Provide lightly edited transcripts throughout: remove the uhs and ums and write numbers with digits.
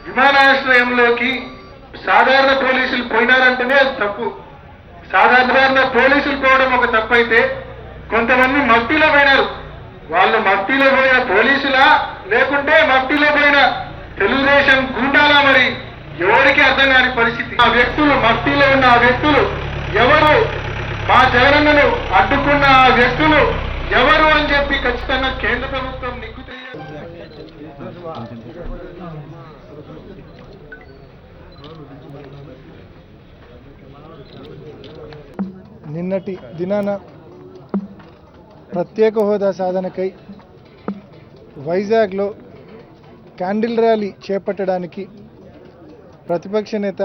విమానాశ్రయంలోకి సాధారణ పోలీసులు పోయినారంటేనే తప్పు. సాధారణ పోలీసులు పోవడం ఒక తప్పు అయితే కొంతమంది మఫ్టీలో పోయినారు. వాళ్ళు మఫ్టీలో పోయిన పోలీసులా లేకుంటే మఫ్టీలో పోయిన తెలుగుదేశం గుండాలా మరి ఎవరికి అర్థం కాని పరిస్థితి. ఆ వ్యక్తులు మఫ్టీలో ఉన్న ఆ వ్యక్తులు ఎవరు, మా జగనన్నను అడ్డుకున్న ఆ వ్యక్తులు ఎవరు అని చెప్పి ఖచ్చితంగా కేంద్ర ప్రభుత్వం నిగ్గు తెలియాలి. నిన్నటి దినాన ప్రత్యేక హోదా సాధనకై వైజాగ్లో క్యాండిల్ ర్యాలీ చేపట్టడానికి ప్రతిపక్ష నేత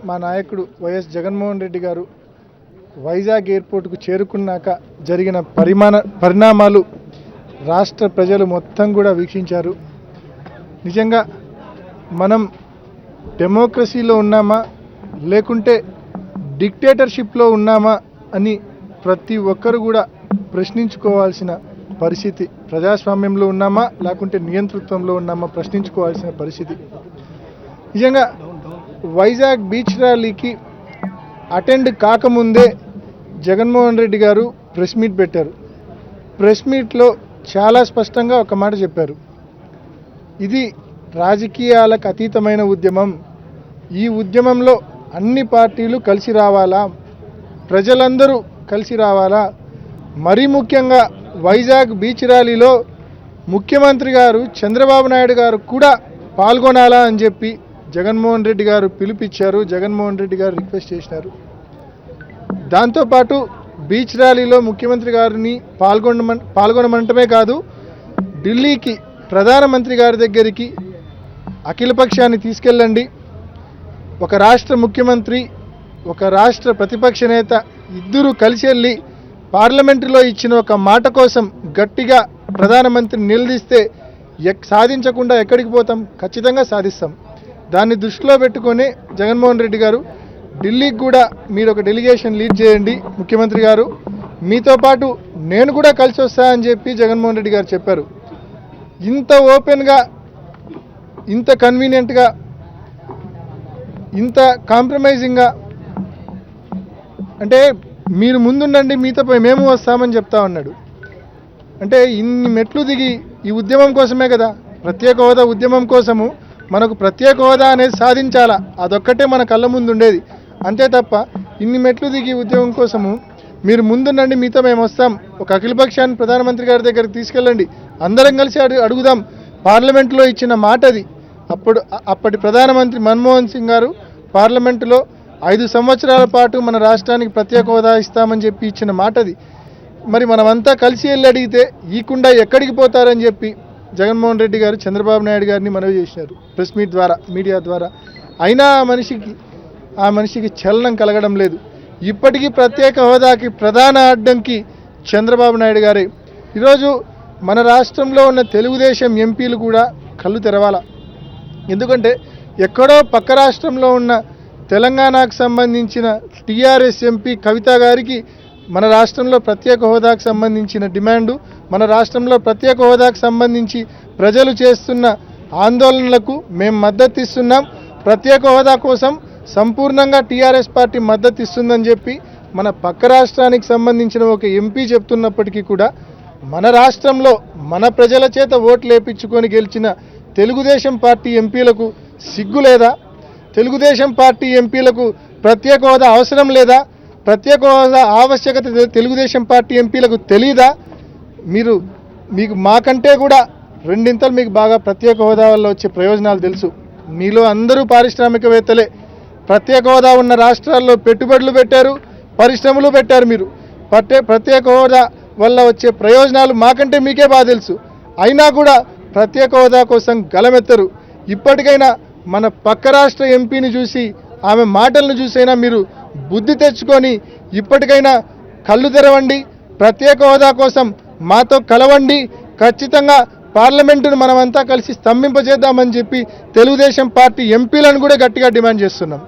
మా నాయకుడు వైఎస్ జగన్మోహన్ రెడ్డి గారు వైజాగ్ ఎయిర్పోర్టుకు చేరుకున్నాక జరిగిన పరిణామాలు రాష్ట్ర ప్రజలు మొత్తం కూడా వీక్షించారు. నిజంగా మనం డెమోక్రసీలో ఉన్నామా లేకుంటే డిక్టేటర్షిప్లో ఉన్నామా అని ప్రతి ఒక్కరు కూడా ప్రశ్నించుకోవాల్సిన పరిస్థితి. ప్రజాస్వామ్యంలో ఉన్నామా లేకుంటే నియంతృత్వంలో ఉన్నామా ప్రశ్నించుకోవాల్సిన పరిస్థితి. నిజంగా వైజాగ్ బీచ్ ర్యాలీకి అటెండ్ కాకముందే జగన్మోహన్ రెడ్డి గారు ప్రెస్ మీట్ పెట్టారు. ప్రెస్ మీట్లో చాలా స్పష్టంగా ఒక మాట చెప్పారు, ఇది రాజకీయాలకు అతీతమైన ఉద్యమం, ఈ ఉద్యమంలో అన్ని పార్టీలు కలిసి రావాలా, ప్రజలందరూ కలిసి రావాలా, మరీ ముఖ్యంగా వైజాగ్ బీచ్ ర్యాలీలో ముఖ్యమంత్రి గారు చంద్రబాబు నాయుడు గారు కూడా పాల్గొనాలా అని చెప్పి జగన్మోహన్ రెడ్డి గారు పిలుపిచ్చారు. జగన్మోహన్ రెడ్డి గారు రిక్వెస్ట్ చేసినారు. దాంతోపాటు బీచ్ ర్యాలీలో ముఖ్యమంత్రి గారిని పాల్గొనమంటమే కాదు, ఢిల్లీకి ప్రధానమంత్రి గారి దగ్గరికి అఖిలపక్షాన్ని తీసుకెళ్ళండి, ఒక రాష్ట్ర ముఖ్యమంత్రి ఒక రాష్ట్ర ప్రతిపక్ష నేత ఇద్దరు కలిసి వెళ్ళి పార్లమెంటులో ఇచ్చిన ఒక మాట కోసం గట్టిగా ప్రధానమంత్రిని నిలదీస్తే సాధించకుండా ఎక్కడికి పోతాం, ఖచ్చితంగా సాధిస్తాం. దాన్ని దృష్టిలో పెట్టుకొని జగన్మోహన్ రెడ్డి గారు ఢిల్లీకి కూడా మీరు ఒక డెలిగేషన్ లీడ్ చేయండి ముఖ్యమంత్రి గారు, మీతో పాటు నేను కూడా కలిసి వస్తా అని చెప్పి జగన్మోహన్ రెడ్డి గారు చెప్పారు. ఇంత ఓపెన్గా, ఇంత కన్వీనియంట్గా, ఇంత కాంప్రమైజింగ్గా, అంటే మీరు ముందుండండి మీతో మేము వస్తామని చెప్తా ఉన్నాడు. అంటే ఇన్ని మెట్లు దిగి ఈ ఉద్యమం కోసమే కదా, ప్రత్యేక హోదా ఉద్యమం కోసము మనకు ప్రత్యేక హోదా అనేది సాధించాలా, అదొక్కటే మన కళ్ళ ముందు ఉండేది. అంతే తప్ప ఇన్ని మెట్లు దిగి ఉద్యమం కోసము మీరు ముందుండండి మీతో మేము వస్తాం, ఒక అఖిలపక్షాన్ని ప్రధానమంత్రి గారి దగ్గరికి తీసుకెళ్ళండి, అందరం కలిసి అడుగుదాం, పార్లమెంటులో ఇచ్చిన మాట అది. అప్పటి ప్రధానమంత్రి మన్మోహన్ సింగ్ గారు పార్లమెంటులో 5 సంవత్సరాల పాటు మన రాష్ట్రానికి ప్రత్యేక హోదా ఇస్తామని చెప్పి ఇచ్చిన మాట అది. మరి మనమంతా కలిసి వెళ్ళి అడిగితే ఈకుండా ఎక్కడికి పోతారని చెప్పి జగన్మోహన్ రెడ్డి గారు చంద్రబాబు నాయుడు గారిని మనవి చేసినారు ప్రెస్ మీట్ ద్వారా, మీడియా ద్వారా. అయినా ఆ మనిషికి చలనం కలగడం లేదు. ఇప్పటికీ ప్రత్యేక హోదాకి ప్రధాన అడ్డంకి చంద్రబాబు నాయుడు గారే. ఈరోజు మన రాష్ట్రంలో ఉన్న తెలుగుదేశం ఎంపీలు కూడా కళ్ళు తెరవాల. ఎందుకంటే ఎక్కడో పక్క రాష్ట్రంలో ఉన్న తెలంగాణకు సంబంధించిన టీఆర్ఎస్ ఎంపీ కవిత గారికి మన రాష్ట్రంలో ప్రత్యేక హోదాకు సంబంధించిన డిమాండు, మన రాష్ట్రంలో ప్రత్యేక హోదాకు సంబంధించి ప్రజలు చేస్తున్న ఆందోళనలకు మేము మద్దతు ఇస్తున్నాం, ప్రత్యేక హోదా కోసం సంపూర్ణంగా టీఆర్ఎస్ పార్టీ మద్దతు ఇస్తుందని చెప్పి మన పక్క రాష్ట్రానికి సంబంధించిన ఒక ఎంపీ చెప్తున్నప్పటికీ కూడా మన రాష్ట్రంలో మన ప్రజల చేత ఓట్లు వేయించుకొని గెలిచిన తెలుగుదేశం పార్టీ ఎంపీలకు సిగ్గు లేదా? తెలుగుదేశం పార్టీ ఎంపీలకు ప్రత్యేక హోదా అవసరం లేదా? ప్రత్యేక హోదా ఆవశ్యకత తెలుగుదేశం పార్టీ ఎంపీలకు తెలీదా? మీకు మాకంటే కూడా రెండింతలు మీకు బాగా ప్రత్యేక హోదా వల్ల వచ్చే ప్రయోజనాలు తెలుసు. మీలో అందరూ పారిశ్రామికవేత్తలే. ప్రత్యేక హోదా ఉన్న రాష్ట్రాల్లో పెట్టుబడులు పెట్టారు, పరిశ్రమలు పెట్టారు మీరు. ప్రత్యేక హోదా వల్ల వచ్చే ప్రయోజనాలు మాకంటే మీకే బాగా తెలుసు. అయినా కూడా ప్రత్యేక హోదా కోసం గలమెత్తరు. ఇప్పటికైనా మన పక్క రాష్ట్ర ఎంపీని చూసి ఆమె మాటలను చూసైనా మీరు బుద్ధి తెచ్చుకొని ఇప్పటికైనా కళ్ళు తెరవండి. ప్రత్యేక హోదా కోసం మాతో కలవండి. ఖచ్చితంగా పార్లమెంటును మనమంతా కలిసి స్తంభింపజేద్దామని చెప్పి తెలుగుదేశం పార్టీ ఎంపీలను కూడా గట్టిగా డిమాండ్ చేస్తున్నాం.